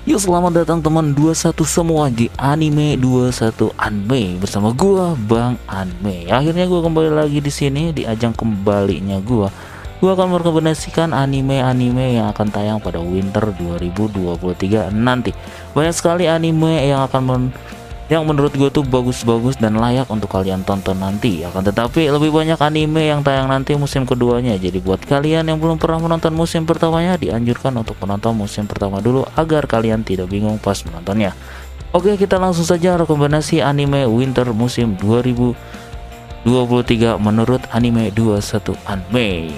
Yuk selamat datang teman 21 semua di Anime 21 Anime bersama gua Bang Anime. Akhirnya gua kembali lagi di sini di ajang kembalinya gua. Gua akan merekomendasikan anime-anime yang akan tayang pada winter 2023 nanti. Banyak sekali anime yang menurut gue tuh bagus-bagus dan layak untuk kalian tonton nanti. Akan tetapi lebih banyak anime yang tayang nanti musim keduanya. Jadi buat kalian yang belum pernah menonton musim pertamanya, dianjurkan untuk menonton musim pertama dulu agar kalian tidak bingung pas menontonnya. Oke, kita langsung saja rekomendasi anime winter musim 2023 menurut Anime 21 Anime.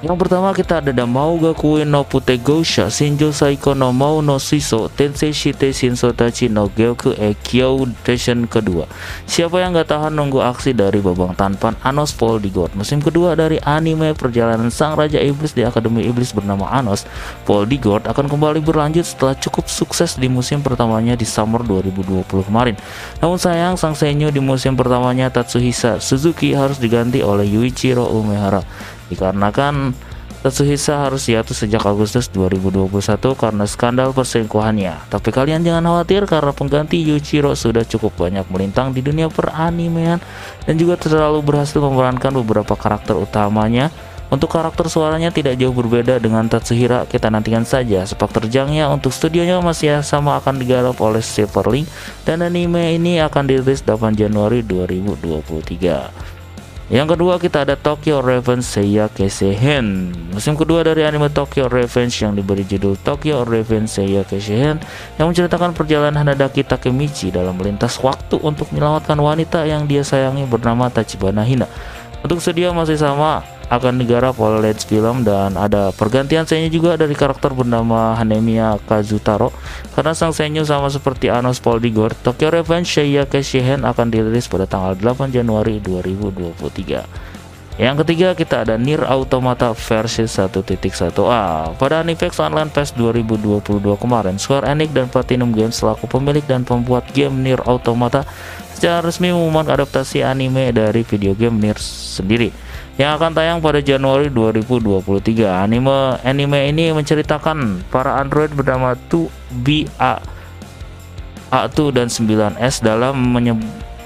Yang pertama kita ada Damauga Kui no Putegosha Shinjo Saiko no Mau no Shiso Tensei Shite Shinso Tachi no Gyoku e Kyou Deshen kedua. Siapa yang gak tahan nunggu aksi dari Babang Tanpan Anos Polygod. Musim kedua dari anime perjalanan sang Raja Iblis di Akademi Iblis bernama Anos Polygod akan kembali berlanjut setelah cukup sukses di musim pertamanya di summer 2020 kemarin. Namun sayang sang Senyu di musim pertamanya Tatsuhisa Suzuki harus diganti oleh Yuichiro Umehara. Dikarenakan Tatsuhisa harus hiatus sejak Agustus 2021 karena skandal perselingkuhannya. Tapi kalian jangan khawatir karena pengganti Yuichiro sudah cukup banyak melintang di dunia peranimean dan juga terlalu berhasil memerankan beberapa karakter utamanya. Untuk karakter suaranya tidak jauh berbeda dengan Tatsuhira, kita nantikan saja sepak terjangnya. Untuk studionya masih sama akan digarap oleh Silverlink dan anime ini akan dirilis 8 Januari 2023. Yang kedua kita ada Tokyo Revenge Seiya Keiseihen. Musim kedua dari anime Tokyo Revenge yang diberi judul Tokyo Revenge Seiya Keiseihen yang menceritakan perjalanan Hanadaki Takemichi dalam melintas waktu untuk menyelamatkan wanita yang dia sayangi bernama Tachibana Hina. Untuk studio masih sama akan digarap oleh Leeds Film dan ada pergantian Senyu juga dari karakter bernama Hanemiya Kazutaro karena sang Senyu sama seperti Anos Polygod. Tokyo Revenge Seiya Keiseihen akan dirilis pada tanggal 8 Januari 2023. Yang ketiga kita ada Nier Automata versi 1.1a. Pada Aniplex Online Fest 2022 kemarin, Square Enix dan Platinum Games selaku pemilik dan pembuat game Nier Automata secara resmi mengumumkan adaptasi anime dari video game Nier sendiri yang akan tayang pada Januari 2023. Anime ini menceritakan para android bernama 2B, A2 dan 9S dalam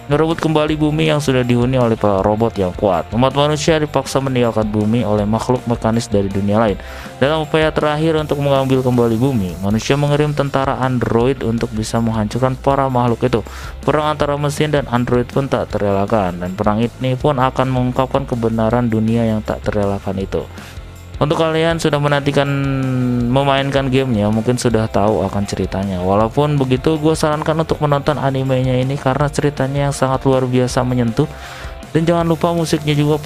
merebut kembali bumi yang sudah dihuni oleh para robot yang kuat. Umat manusia dipaksa meninggalkan bumi oleh makhluk mekanis dari dunia lain. Dalam upaya terakhir untuk mengambil kembali bumi, manusia mengirim tentara android untuk bisa menghancurkan para makhluk itu. Perang antara mesin dan android pun tak terelakkan, dan perang ini pun akan mengungkapkan kebenaran dunia yang tak terelakkan itu. Untuk kalian sudah menantikan memainkan gamenya, mungkin sudah tahu akan ceritanya. Walaupun begitu, gue sarankan untuk menonton animenya ini karena ceritanya yang sangat luar biasa menyentuh. Dan jangan lupa musiknya juga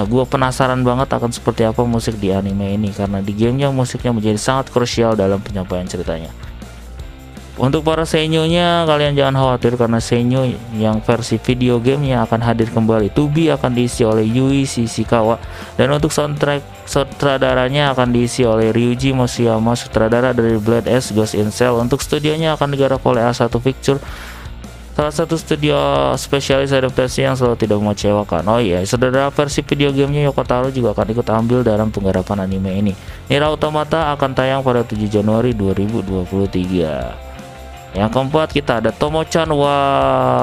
gue penasaran banget akan seperti apa musik di anime ini karena di gamenya musiknya menjadi sangat krusial dalam penyampaian ceritanya. Untuk para Senyu-nya kalian jangan khawatir karena Senyu yang versi video gamenya akan hadir kembali. Tubi akan diisi oleh Yui Shishikawa dan untuk soundtrack sutradaranya akan diisi oleh Ryuji Moshiyama, sutradara dari Blade X Ghost in Shell. Untuk studionya akan digarap oleh A1 Picture, salah satu studio spesialis adaptasi yang selalu tidak mengecewakan. Oh iya, sutradara versi video gamenya Yoko Taro juga akan ikut ambil dalam penggarapan anime ini. Nier Automata akan tayang pada 7 Januari 2023. Yang keempat kita ada Tomo-chan wa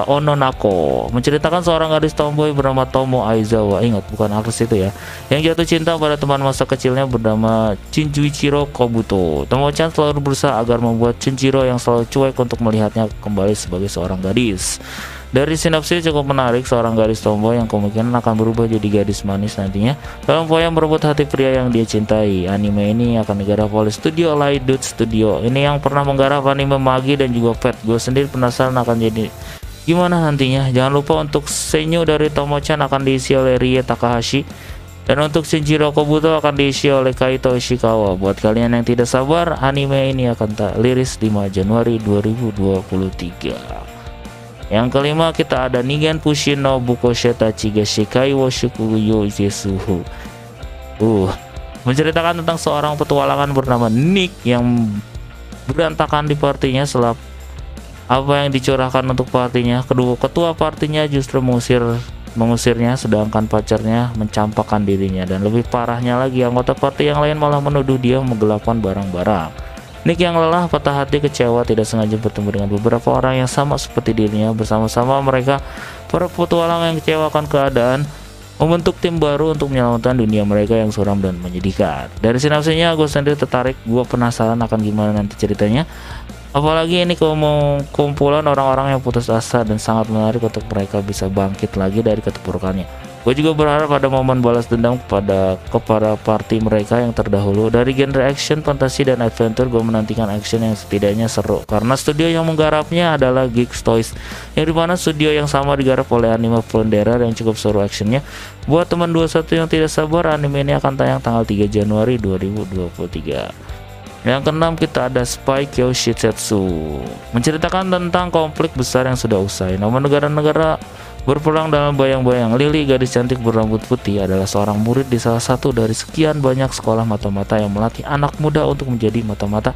Ononako, menceritakan seorang gadis tomboy bernama Tomo Aizawa. Ingat, bukan aktris itu ya, yang jatuh cinta pada teman masa kecilnya bernama Shinjuichiro Kobuto. Tomo-chan selalu berusaha agar membuat Shinjiro yang selalu cuek untuk melihatnya kembali sebagai seorang gadis. Dari sinopsis cukup menarik, seorang gadis tomboy yang kemungkinan akan berubah jadi gadis manis nantinya dalam upaya merebut hati pria yang dia cintai. Anime ini akan digarap oleh studio Light Dude Studio. Ini yang pernah menggarap anime Magi dan juga Fate. Gue sendiri penasaran akan jadi gimana nantinya. Jangan lupa untuk Senyu dari Tomo-chan akan diisi oleh Rie Takahashi dan untuk Shinjiro Kobuto akan diisi oleh Kaito Ishikawa. Buat kalian yang tidak sabar, anime ini akan rilis 5 Januari 2023. Yang kelima kita ada Ningen Pushin no Bukoshe Tachiga Shikai wo Shukuyo Jesuhu. Menceritakan tentang seorang petualangan bernama Nick yang berantakan di partinya setelah apa yang dicurahkan untuk partinya. Kedua ketua partinya justru mengusir mengusirnya, sedangkan pacarnya mencampakkan dirinya. Dan lebih parahnya lagi, anggota party yang lain malah menuduh dia menggelapkan barang-barang. Nick yang lelah, patah hati, kecewa, tidak sengaja bertemu dengan beberapa orang yang sama seperti dirinya. Bersama-sama mereka, para petualang yang kecewa akan keadaan, membentuk tim baru untuk menyelamatkan dunia mereka yang suram dan menyedihkan. Dari sinopsisnya gue sendiri tertarik, gue penasaran akan gimana nanti ceritanya. Apalagi ini kumpulan orang-orang yang putus asa, dan sangat menarik untuk mereka bisa bangkit lagi dari keterpurukannya. Gue juga berharap ada momen balas dendam kepada party mereka yang terdahulu. Dari genre action, fantasi, dan adventure, gue menantikan action yang setidaknya seru, karena studio yang menggarapnya adalah Geeks Toys, yang dimana studio yang sama digarap oleh anime Plunderer yang cukup seru actionnya. Buat teman 21 yang tidak sabar, anime ini akan tayang tanggal 3 Januari 2023. Yang keenam, kita ada Spy Kyo Shitetsu, menceritakan tentang konflik besar yang sudah usai, namun negara-negara berperang dalam bayang-bayang. Lily, gadis cantik berambut putih, adalah seorang murid di salah satu dari sekian banyak sekolah mata-mata yang melatih anak muda untuk menjadi mata-mata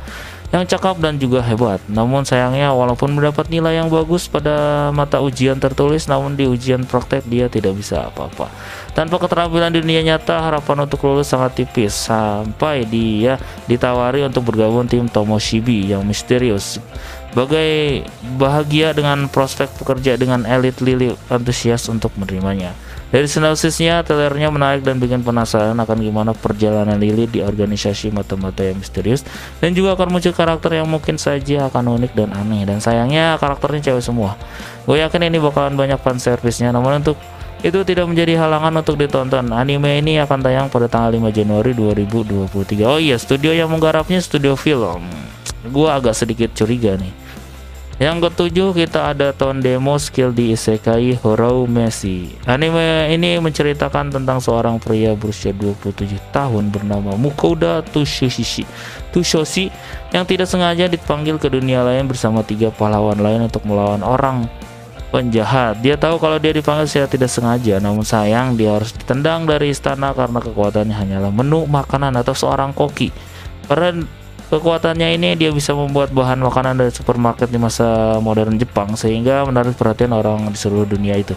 yang cakap dan juga hebat. Namun sayangnya, walaupun mendapat nilai yang bagus pada mata ujian tertulis, namun di ujian praktek dia tidak bisa apa-apa. Tanpa keterampilan di dunia nyata, harapan untuk lulus sangat tipis, sampai dia ditawari untuk bergabung tim Tomoshibi yang misterius. Bagai bahagia dengan prospek bekerja dengan elit, Lily antusias untuk menerimanya. Dari sinopsisnya, trailernya menarik dan bikin penasaran akan gimana perjalanan Lily di organisasi mata-mata yang misterius, dan juga akan muncul karakter yang mungkin saja akan unik dan aneh. Dan sayangnya karakternya cewek semua. Gue yakin ini bakalan banyak fan service-nya, namun untuk itu tidak menjadi halangan untuk ditonton. Anime ini akan tayang pada tanggal 5 Januari 2023. Oh iya, studio yang menggarapnya Studio Film. Gue agak sedikit curiga nih. Yang ketujuh, kita ada Tondemo Skill di Isekai Horou Messi. Anime ini menceritakan tentang seorang pria berusia 27 tahun bernama Mukoda Tushoshi yang tidak sengaja dipanggil ke dunia lain bersama 3 pahlawan lain untuk melawan orang penjahat. Dia tahu kalau dia dipanggil secara tidak sengaja, namun sayang dia harus ditendang dari istana karena kekuatannya hanyalah menu makanan atau seorang koki. Karena kekuatannya ini, dia bisa membuat bahan makanan dari supermarket di masa modern Jepang, sehingga menarik perhatian orang di seluruh dunia itu.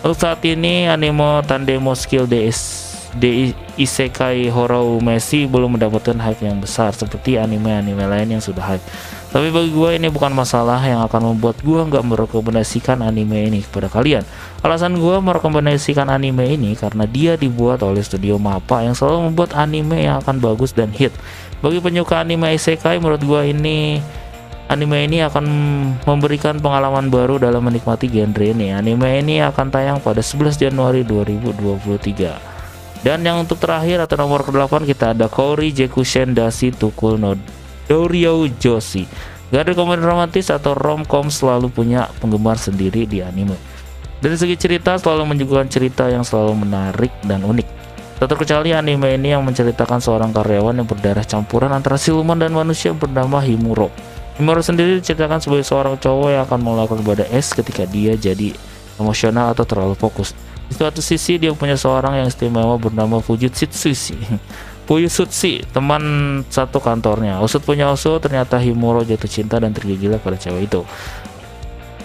Untuk saat ini, anime Tandemo Skill de Isekai Horou Messi belum mendapatkan hype yang besar seperti anime-anime lain yang sudah hype. Tapi bagi gue ini bukan masalah yang akan membuat gue nggak merekomendasikan anime ini kepada kalian. Alasan gue merekomendasikan anime ini karena dia dibuat oleh studio MAPPA yang selalu membuat anime yang akan bagus dan hit. Bagi penyuka anime isekai, menurut gue anime ini akan memberikan pengalaman baru dalam menikmati genre ini. Anime ini akan tayang pada 11 Januari 2023. Dan yang untuk terakhir atau nomor ke-8, kita ada Kouri Jekushen Dashi Tukul no Doryo Joshi. Genre komedi romantis atau romcom selalu punya penggemar sendiri di anime. Dari segi cerita, selalu menyuguhkan cerita yang selalu menarik dan unik. Tak terkecuali anime ini yang menceritakan seorang karyawan yang berdarah campuran antara siluman dan manusia bernama Himuro. Himuro sendiri diceritakan sebagai seorang cowok yang akan melakukan ibadah es ketika dia jadi emosional atau terlalu fokus. Di suatu sisi, dia punya seorang yang istimewa bernama Fujitsutsu, teman satu kantornya. Usut punya usut, ternyata Himuro jatuh cinta dan tergila-gila pada cewek itu.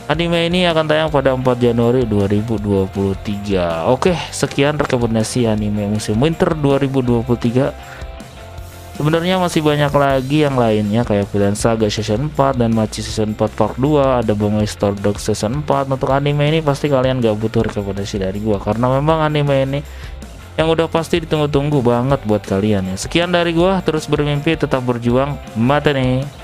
Anime ini akan tayang pada 4 Januari 2023. Oke, sekian rekomendasi anime musim winter 2023. Sebenarnya masih banyak lagi yang lainnya kayak Vinland Saga Season 4 dan Machi Season 4 Part 2, ada Bangui Star Dog Season 4. Untuk anime ini pasti kalian gak butuh rekomendasi dari gua, karena memang anime ini yang udah pasti ditunggu-tunggu banget buat kalian ya. Sekian dari gua, terus bermimpi, tetap berjuang, mata nih.